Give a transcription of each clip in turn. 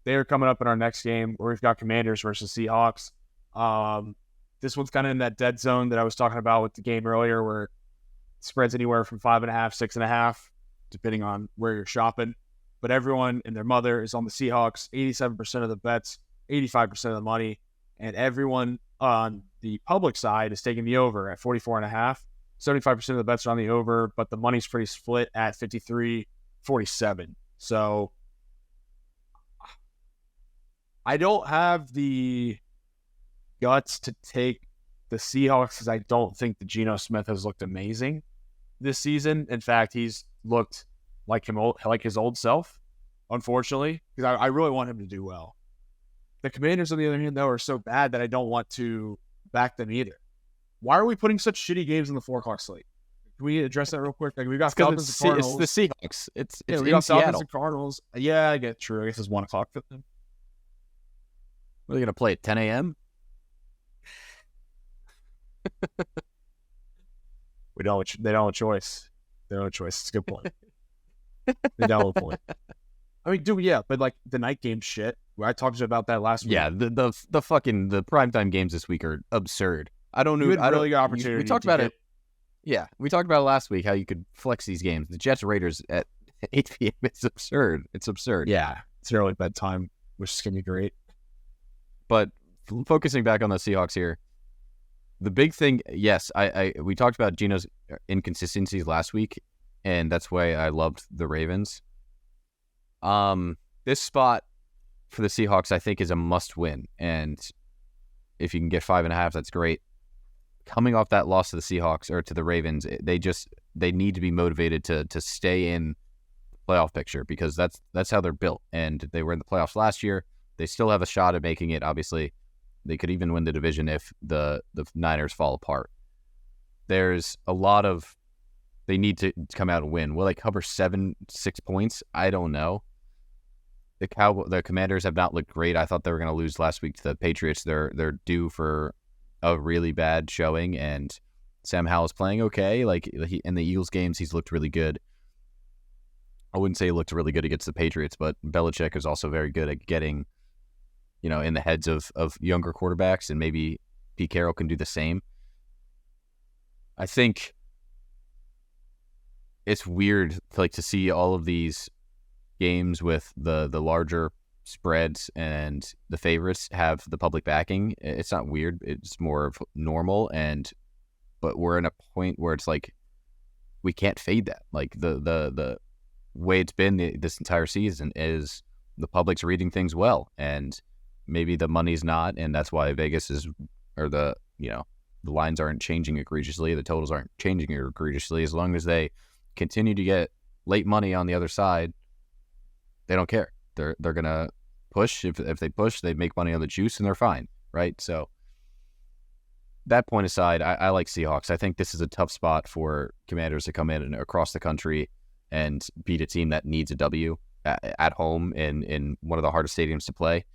they are coming up in our next game where we've got Commanders versus Seahawks. This one's kind of in that dead zone that I was talking about with the game earlier, where it spreads anywhere from 5.5, 6.5, depending on where you're shopping. But everyone and their mother is on the Seahawks. 87% of the bets, 85% of the money, and everyone on the public side is taking the over at 44.5. 75% of the bets are on the over, but the money's pretty split at 53-47. So I don't have the guts to take the Seahawks because I don't think the Geno Smith has looked amazing this season. In fact, he's looked like his old self, unfortunately, because I really want him to do well. The Commanders, on the other hand, though, are so bad that I don't want to back them either. Why are we putting such shitty games in the 4 o'clock slate? Can we address that real quick? Like, we got Falcons and Cardinals. It's the Seahawks. It's we in got Seattle. Falcons and Cardinals. Yeah, I get true. I guess it's 1 o'clock for them. Are they going to play at 10 a.m.? They don't have a choice. They don't have a choice. It's a good point. They don't have a point. I mean, dude, yeah, but like the night game shit. I talked about that last week. Yeah, the primetime games this week are absurd. I don't know. You had really good opportunity. We talked about it. Yeah, we talked about it last week how you could flex these games. The Jets Raiders at 8 p.m. It's absurd. It's absurd. Yeah, it's early bedtime, which is gonna be great. But focusing back on the Seahawks here, the big thing, yes, we talked about Geno's inconsistencies last week, and that's why I loved the Ravens. This spot for the Seahawks, I think, is a must-win, and if you can get 5.5, that's great. Coming off that loss to the Seahawks or to the Ravens, they need to be motivated to stay in the playoff picture because that's how they're built, and they were in the playoffs last year. They still have a shot at making it. Obviously, they could even win the division if the Niners fall apart. There's a lot of they need to come out and win. Will they cover 6 points? I don't know. The Commanders have not looked great. I thought they were going to lose last week to the Patriots. They're due for a really bad showing, and Sam Howell is playing okay. Like in the Eagles games, he's looked really good. I wouldn't say he looked really good against the Patriots, but Belichick is also very good at getting, in the heads of younger quarterbacks, and maybe Pete Carroll can do the same. I think it's weird to see all of these games with the larger spreads and the favorites have the public backing. It's not weird. It's more of normal. But we're in a point where it's like, we can't fade that. Like the way it's been this entire season is the public's reading things well, and maybe the money's not. And that's why Vegas the lines aren't changing egregiously. The totals aren't changing egregiously. As long as they continue to get late money on the other side, they don't care. They're gonna push. If they push, they make money on the juice, and they're fine, right? So that point aside, I like Seahawks. I think this is a tough spot for Commanders to come in and across the country and beat a team that needs a W at home in one of the hardest stadiums to play.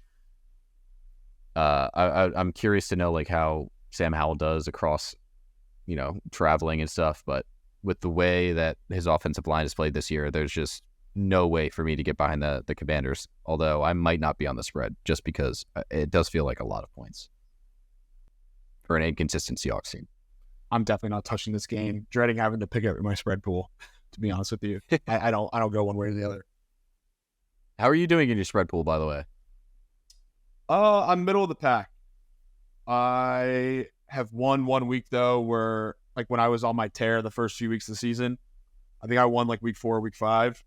I'm curious to know like how Sam Howell does across, traveling and stuff. But with the way that his offensive line has played this year, there's just no way for me to get behind the Commanders, although I might not be on the spread just because it does feel like a lot of points for an inconsistent Seahawks team. I'm definitely not touching this game. Dreading having to pick up my spread pool, to be honest with you. I don't go one way or the other. How are you doing in your spread pool, by the way? I'm middle of the pack. I have won 1 week though, where like when I was on my tear the first few weeks of the season, I think I won like week 4, week 5.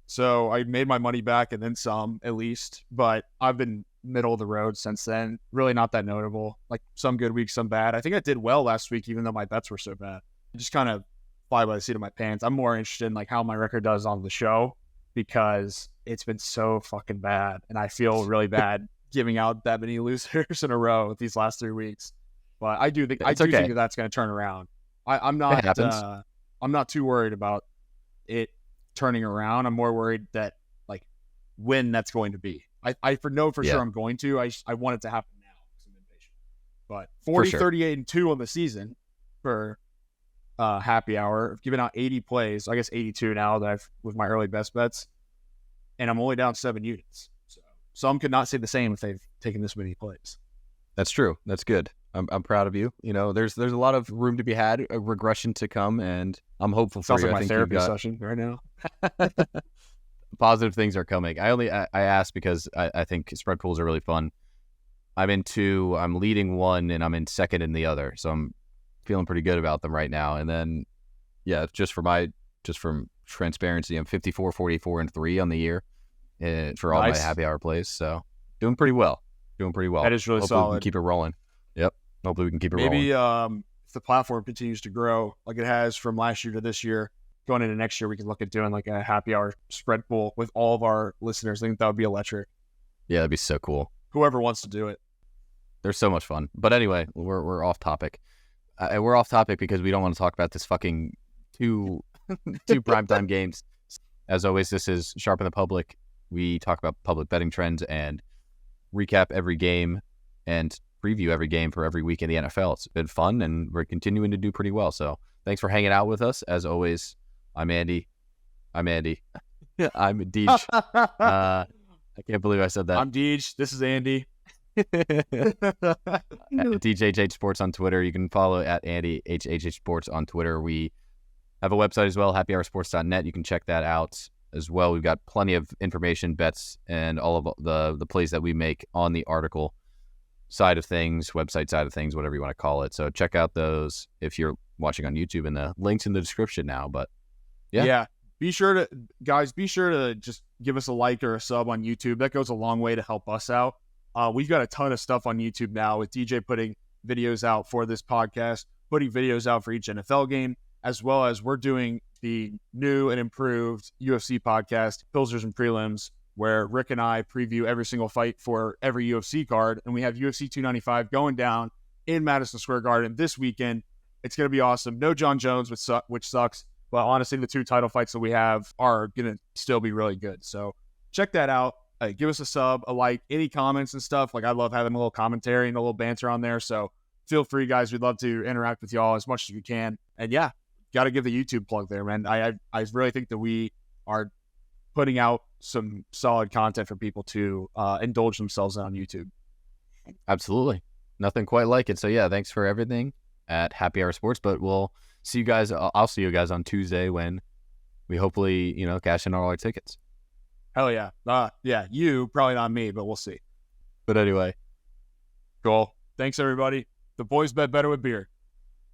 So I made my money back and then some at least, but I've been middle of the road since then. Really not that notable. Like some good weeks, some bad. I think I did well last week, even though my bets were so bad. I just kind of fly by the seat of my pants. I'm more interested in like how my record does on the show because it's been so fucking bad. And I feel really bad giving out that many losers in a row these last 3 weeks. But I do think think that that's going to turn around. I'm not too worried about it turning around. I'm more worried that like when that's going to be. I sure I'm going to. I want it to happen now because I'm impatient. But 40, 38, and 2 on the season for happy hour. I've given out 80 plays. I guess 82 now that I've with my early best bets, and I'm only down 7 units. So some could not say the same if they've taken this many plays. That's true. That's good. I'm proud of you. You know, there's a lot of room to be had, a regression to come, and I'm hopeful for Sounds you. like I my think therapy session right now. Positive things are coming. I asked because I think spread pools are really fun. I'm in 2, I'm leading 1, and I'm in second in the other. So I'm feeling pretty good about them right now. And then, yeah, just from transparency, I'm 54, 44, and 3 on the year for all my happy hour plays. So doing pretty well. That is really Hopefully solid. We can keep it rolling. Yep. Hopefully we can keep it rolling. Maybe if the platform continues to grow like it has from last year to this year, going into next year, we can look at doing like a happy hour spread pool with all of our listeners. I think that would be electric. Yeah, that'd be so cool. Whoever wants to do it. They're so much fun. But anyway, we're off topic. We're off topic because we don't want to talk about this fucking two primetime games. As always, this is Sharpen the Public. We talk about public betting trends and recap every game and preview every game for every week in the NFL. It's been fun, and we're continuing to do pretty well. So thanks for hanging out with us. As always, I'm Andy. I'm Deej. I can't believe I said that. I'm Deej. This is Andy. At DJH Sports on Twitter. You can follow at Andy HHH Sports on Twitter. We have a website as well, happyhoursports.net. You can check that out as well. We've got plenty of information, bets, and all of the plays that we make on the article side of things, website side of things, whatever you want to call it. So check out those if you're watching on YouTube, and the links in the description now. But yeah. Be sure to just give us a like or a sub on YouTube. That goes a long way to help us out. We've got a ton of stuff on YouTube now with DJ putting videos out for this podcast, putting videos out for each NFL game, as well as we're doing the new and improved UFC podcast, Pilsners and Prelims, where Rick and I preview every single fight for every UFC card. And we have UFC 295 going down in Madison Square Garden this weekend. It's going to be awesome. No John Jones, which sucks. But honestly, the 2 title fights that we have are going to still be really good. So check that out. Give us a sub, a like, any comments and stuff. Like, I love having a little commentary and a little banter on there. So feel free, guys. We'd love to interact with y'all as much as we can. And yeah, got to give the YouTube plug there, man. I really think that we are putting out some solid content for people to indulge themselves in on YouTube. Absolutely. Nothing quite like it. So yeah, thanks for everything at Happy Hour Sports. But we'll see you guys. I'll see you guys on Tuesday when we hopefully, cash in all our tickets. Hell yeah. Yeah, you, probably not me, but we'll see. But anyway. Cool. Thanks, everybody. The boys bet better with beer.